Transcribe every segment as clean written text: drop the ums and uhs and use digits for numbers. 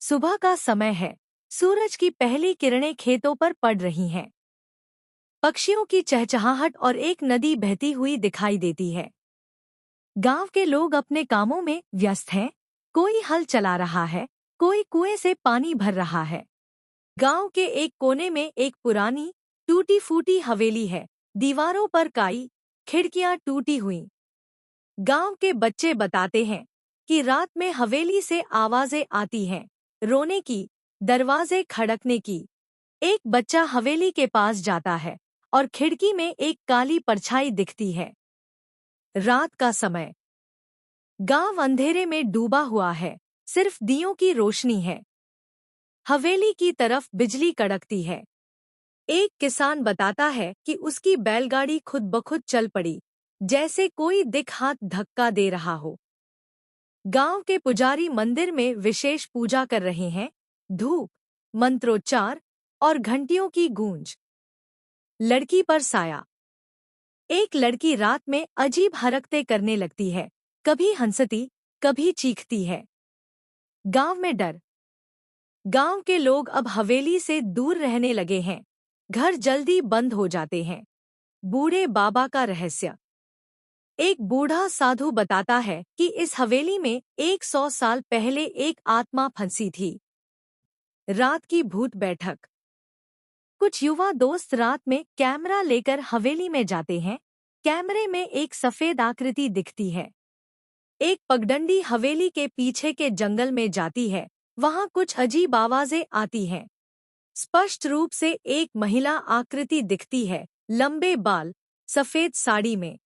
सुबह का समय है। सूरज की पहली किरणें खेतों पर पड़ रही हैं। पक्षियों की चहचहाहट और एक नदी बहती हुई दिखाई देती है। गांव के लोग अपने कामों में व्यस्त हैं। कोई हल चला रहा है, कोई कुएं से पानी भर रहा है। गांव के एक कोने में एक पुरानी टूटी-फूटी हवेली है। दीवारों पर काई, खिड़कियां टूटी हुई। गांव के बच्चे बताते हैं कि रात में हवेली से आवाजें आती हैं, रोने की, दरवाजे खड़कने की। एक बच्चा हवेली के पास जाता है और खिड़की में एक काली परछाई दिखती है। रात का समय। गांव अंधेरे में डूबा हुआ है, सिर्फ दियों की रोशनी है। हवेली की तरफ बिजली कड़कती है। एक किसान बताता है कि उसकी बैलगाड़ी खुद ब खुद चल पड़ी, जैसे कोई दिख हाथ धक्का दे रहा हो। गांव के पुजारी मंदिर में विशेष पूजा कर रहे हैं। धूप, मंत्रोच्चार और घंटियों की गूंज। लड़की पर साया। एक लड़की रात में अजीब हरकतें करने लगती है, कभी हंसती, कभी चीखती है। गांव में डर। गांव के लोग अब हवेली से दूर रहने लगे हैं। घर जल्दी बंद हो जाते हैं। बूढ़े बाबा का रहस्य। एक बूढ़ा साधु बताता है कि इस हवेली में 100 साल पहले एक आत्मा फंसी थी। रात की भूत बैठक। कुछ युवा दोस्त रात में कैमरा लेकर हवेली में जाते हैं। कैमरे में एक सफेद आकृति दिखती है। एक पगडंडी हवेली के पीछे के जंगल में जाती है। वहां कुछ अजीब आवाजें आती हैं। स्पष्ट रूप से एक महिला आकृति दिखती है, लंबे बाल, सफेद साड़ी में।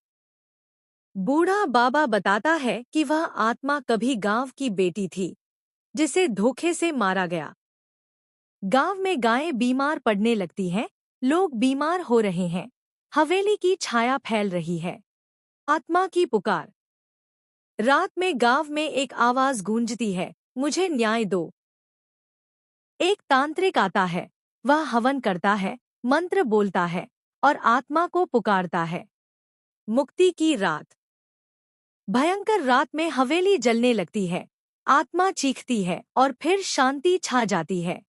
बूढ़ा बाबा बताता है कि वह आत्मा कभी गांव की बेटी थी, जिसे धोखे से मारा गया। गांव में गायें बीमार पड़ने लगती हैं, लोग बीमार हो रहे हैं। हवेली की छाया फैल रही है। आत्मा की पुकार। रात में गांव में एक आवाज गूंजती है, मुझे न्याय दो। एक तांत्रिक आता है। वह हवन करता है, मंत्र बोलता है और आत्मा को पुकारता है। मुक्ति की रात। भयंकर रात में हवेली जलने लगती है। आत्मा चीखती है और फिर शांति छा जाती है।